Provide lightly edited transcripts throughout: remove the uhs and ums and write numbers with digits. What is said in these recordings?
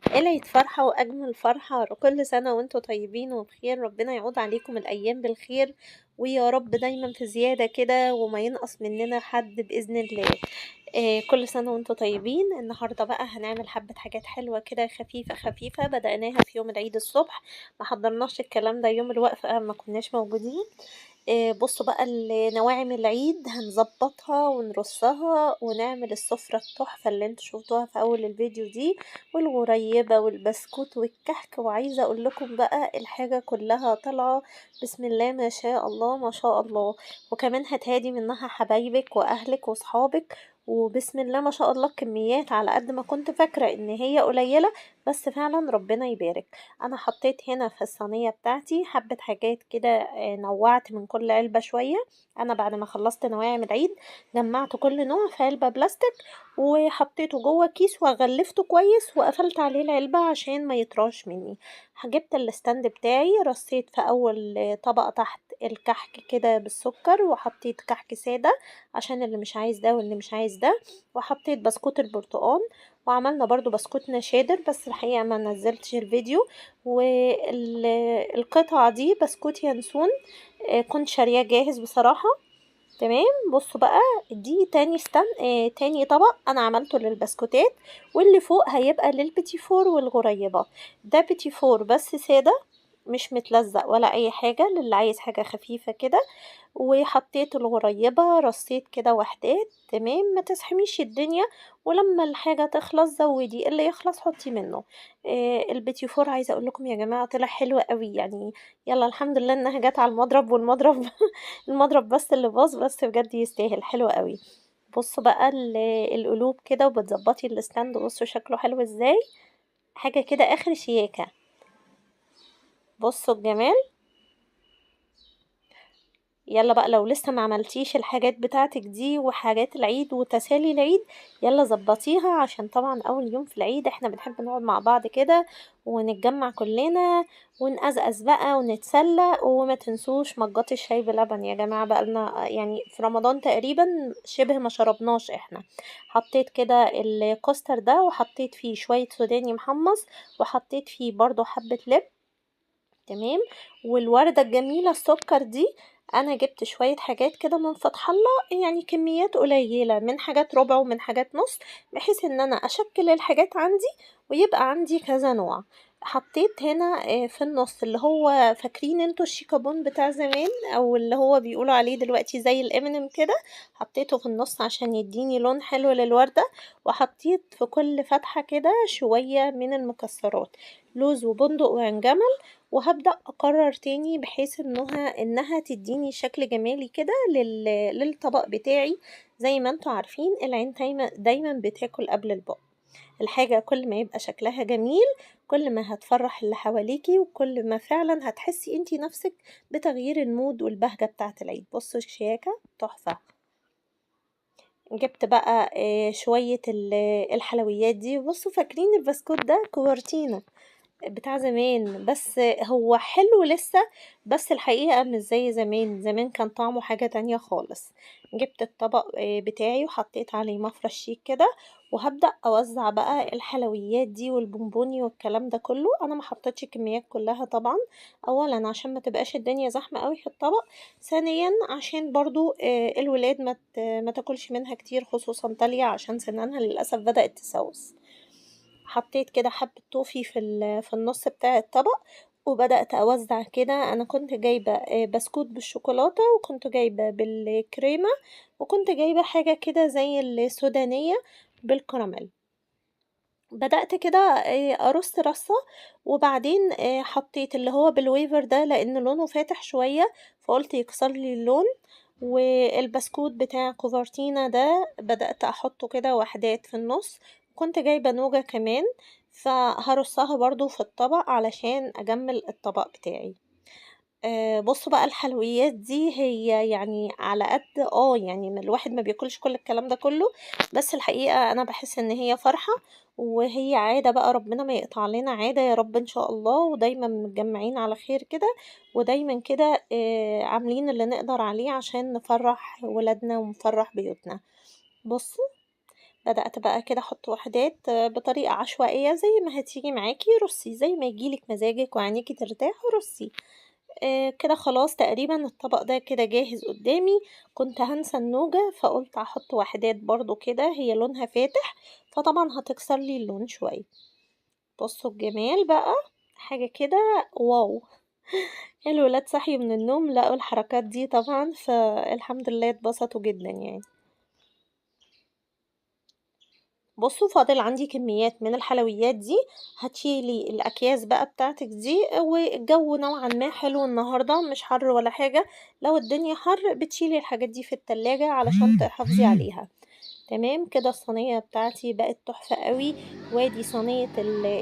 العيد فرحة وأجمل فرحة، كل سنة وانتوا طيبين وبخير. ربنا يعود عليكم الأيام بالخير، ويا رب دايما في زيادة كده وما ينقص مننا حد بإذن الله. كل سنة وانتوا طيبين. النهاردة بقى هنعمل حبة حاجات حلوة كده، خفيفة خفيفة، بدأناها في يوم العيد الصبح. ما حضرناش الكلام ده يوم الوقفة، ما كناش موجودين. بصوا بقى نواعم العيد هنظبطها ونرصها ونعمل السفرة التحفة اللي انتوا شفتوها في أول الفيديو دي، والغريبة والبسكوت والكحك. وعايزة اقول لكم بقى الحاجة كلها طالعة بسم الله ما شاء الله ما شاء الله. وكمان هتهادي منها حبايبك واهلك وصحابك، وبسم الله ما شاء الله كميات على قد ما كنت فاكرة ان هي قليلة، بس فعلا ربنا يبارك. انا حطيت هنا في الصينية بتاعتي حبة حاجات كده، نوعت من كل علبة شوية. انا بعد ما خلصت نواعم العيد جمعت كل نوع في علبة بلاستيك وحطيته جوه كيس وغلفته كويس وقفلت عليه العلبة عشان ما يطراش مني. جبت الستاند بتاعي، رصيت في اول طبقة تحت الكحك كده بالسكر، وحطيت كحك سادة عشان اللي مش عايز ده واللي مش عايز ده، وحطيت بسكوت البرتقال، وعملنا برضو بسكوت نشادر بس الحقيقة ما نزلتش الفيديو. والقطعة دي بسكوت ينسون، كنت شارياه جاهز بصراحة. تمام. بصوا بقى، دي تاني طبق انا عملته للبسكوتات، واللي فوق هيبقى للبيتي فور والغريبة. ده بيتي فور بس سادة، مش متلزق ولا اي حاجة، للي عايز حاجة خفيفة كده. وحطيت الغريبة، رصيت كده وحدات. تمام، ما تزحميش الدنيا، ولما الحاجة تخلص زودي، اللي يخلص حطي منه. البيتي فور عايزة اقول لكم يا جماعة طلع حلو قوي يعني. يلا الحمد لله انها جت على المضرب، والمضرب المضرب بس اللي باظ، بس بجد يستاهل، حلو قوي. بصوا بقى القلوب كده، وبتظبطي الستاند، بصوا شكله حلو ازاي، حاجة كده اخر شياكة. بصوا الجمال. يلا بقى لو لسه ما عملتيش الحاجات بتاعتك دي وحاجات العيد وتسالي العيد، يلا ظبطيها، عشان طبعا اول يوم في العيد احنا بنحب نقعد مع بعض كده ونتجمع كلنا ونقزقز بقى ونتسلى. وما تنسوش مجات الشاي بلبن يا جماعة، بقى لنا يعني في رمضان تقريبا شبه ما شربناش احنا. حطيت كده الكوستر ده وحطيت فيه شوية سوداني محمص، وحطيت فيه برضو حبة لب. تمام. والوردة الجميلة السكر دي، انا جبت شوية حاجات كده من فتح الله، يعني كميات قليلة من حاجات ربع ومن حاجات نص، بحيث ان انا اشكل الحاجات عندي ويبقى عندي كذا نوع. حطيت هنا في النص اللي هو فاكرين انتوا الشيكابون بتاع زمان، او اللي هو بيقولوا عليه دلوقتي زي الامينيم كده، حطيته في النص عشان يديني لون حلو للوردة. وحطيت في كل فتحة كده شوية من المكسرات، لوز وبندق وعنجمل. وهبدأ أكرر تاني بحيث إنها تديني شكل جمالي كده للطبق بتاعي. زي ما انتوا عارفين العين دايما بتاكل قبل البق. الحاجة كل ما يبقى شكلها جميل، كل ما هتفرح اللي حواليكي، وكل ما فعلا هتحسي انتي نفسك بتغيير المود والبهجة بتاعة العيد. بصوا الشياكة تحفة. جبت بقى شوية الحلويات دي. بصوا فاكرين البسكوت ده كوارتينا بتاع زمان، بس هو حلو لسه، بس الحقيقة مش زي زمان. زمان كان طعمه حاجة تانية خالص. جبت الطبق بتاعي وحطيت عليه مفرش شيك كده، وهبدأ أوزع بقى الحلويات دي والبونبوني والكلام ده كله. أنا ما حطيتش كميات كلها طبعا، أولا عشان ما تبقاش الدنيا زحمة قوي في الطبق، ثانيا عشان برضو الولاد ما تاكلش منها كتير، خصوصا تالية عشان سنانها للأسف بدأت تسوس. حطيت كده حبة توفي في النص بتاع الطبق، وبدأت أوزع كده. أنا كنت جايبة بسكوت بالشوكولاتة، وكنت جايبة بالكريمة، وكنت جايبة حاجة كده زي السودانية بالكراميل. بدأت كده أرص رصة، وبعدين حطيت اللي هو بالويفر ده لأن لونه فاتح شوية، فقلت يكسر لي اللون. والبسكوت بتاع كوفرتينا ده بدأت أحطه كده وحدات في النص. كنت جايبة نوجة كمان، فهرصها برضو في الطبق علشان أجمل الطبق بتاعي. بصوا بقى الحلويات دي هي يعني على قد يعني الواحد ما بياكلش كل الكلام ده كله، بس الحقيقة انا بحس ان هي فرحة، وهي عادة بقى، ربنا ما يقطع لنا عادة يا رب ان شاء الله، ودايما متجمعين على خير كده، ودايما كده عاملين اللي نقدر عليه عشان نفرح ولادنا ونفرح بيوتنا. بصوا بدأت بقى كده أحط وحدات بطريقة عشوائية زي ما هتيجي معاكِ رصي، زي ما ييجي لِك مزاجِك وعينيكِ ترتاح رصي. كده خلاص تقريبًا الطبق ده كده جاهز قدامي، كنت هانسى النوجة فقُلت هاحط وحدات برضه كده هي لونها فاتح، فطبعًا هتكسر لي اللون شوية. بصوا الجمال بقى، حاجة كده واو! الولاد صحيوا من النوم لقوا الحركات دي طبعًا، فالحمد لله اتبسطوا جدًا يعني. بصوا فاضل عندي كميات من الحلويات دي، هتشيلي الأكياس بقى بتاعتك دي، والجو نوعًا ما حلو النهارده مش حر ولا حاجة، لو الدنيا حر بتشيلي الحاجات دي في التلاجة علشان تحافظي عليها. تمام كده الصينية بتاعتي بقت تحفة أوي، وادي صينية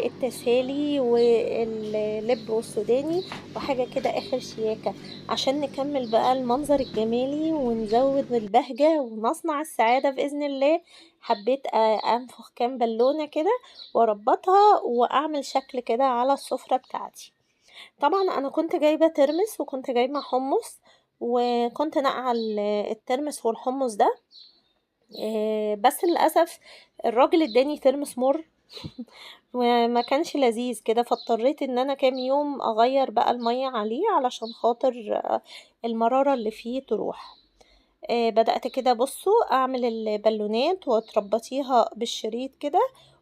التسالي واللب والسوداني وحاجة كده آخر شياكة، عشان نكمل بقى المنظر الجمالي ونزود البهجة ونصنع السعادة بإذن الله. حبيت أنفخ كام بالونة كده وأربطها وأعمل شكل كده على السفرة بتاعتي. طبعًا أنا كنت جايبة ترمس وكنت جايبة حمص، وكنت ناقعة الترمس والحمص ده، بس للأسف الراجل اداني ترمس مُر وما كانش لذيذ كده، فاضطريت إن أنا كام يوم أغيّر بقى المَيّة عليه علشان خاطر المرارة اللي فيه تروح. بدأت كده بُصّوا أعمل البالونات وتربّطيها بالشريط كده،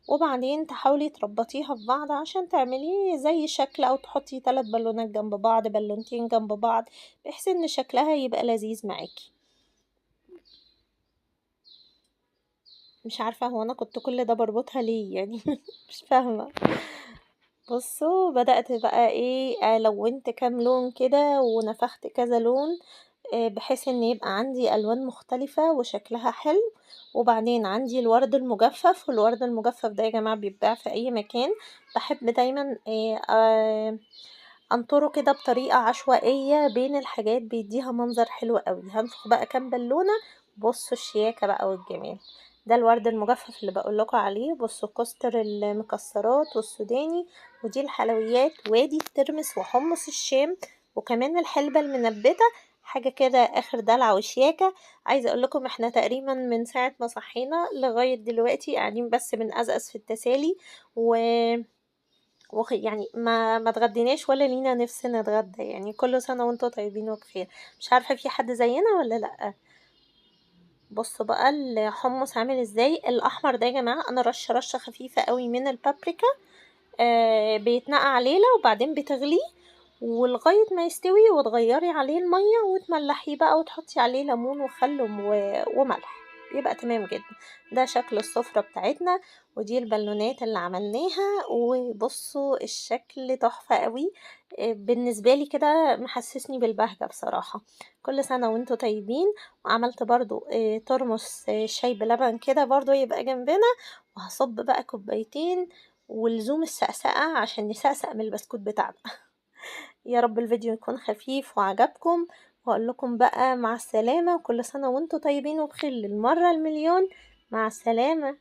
وبعدين تحاولي تربّطيها في بعض عشان تعملي زي شكل أو تحطّي 3 بالونات جنب بعض، بالونتين جنب بعض، بحيث إن شكلها يبقى لذيذ معاكِ. مش عارفة هو أنا كنت كل ده باربطها ليه يعني مش فاهمة. بُصّوا بدأت بقى إيه، لوّنت كام لون كده ونفخت كذا لون، بحيث إن يبقى عندي ألوان مختلفة وشكلها حلو، وبعدين عندي الورد المجفف، والورد المجفف ده يا جماعة بيتباع في أي مكان، باحب دايمًا أنطره كده بطريقة عشوائية بين الحاجات بيديها منظر حلو أوي. هانفخ بقى كام بالونة، بصوا الشياكة بقى والجمال. ده الورد المجفف اللي باقول لكم عليه، بصوا كوستر المكسرات والسوداني، ودي الحلويات، وادي الترمس وحمص الشام، وكمان الحلبة المنبتة، حاجة كده آخر دلع وشياكة. عايزة أقول لكم إحنا تقريبا من ساعة ما صحينا لغاية دلوقتي قاعدين بس بنقزقز في التسالي و يعني ما اتغديناش ولا لينا نِفْس نتغدى يعني، كل سنة وأنتم طيبين وبخير. مش عارفة في حد زينا والّا لأ؟ بُصّوا بقى الحمص عامل إزاي، الأحمر ده يا جماعة أنا رشة خفيفة أوي من البابريكا، بيتنقع ليلة وبعدين بتغليه ولغاية ما يستوي وتغيّري عليه المَيّة وتملّحيه بقى وتحطّي عليه ليمون وخل وملح، بيبقى تمام جدًا. ده شكل السفرة بتاعتنا، ودي البالونات اللي عملناها، وبُصّوا الشكل تحفة أوي، بالنسبة لي كده محسسني بالبهجة بصراحة. كل سنة وأنتم طيبين، وعملت برضه ترمس شاي بلبن كده برضه يبقى جنبنا، وهاصُب بقى كوبايتين ولزوم السقسقة عشان نسقسق من البسكوت بتاعنا. يا رب الفيديو يكون خفيف وعجبكم، واقول لكم بقى مع السلامة، وكل سنة وانتم طيبين وبخير للمرة المليون. مع السلامة.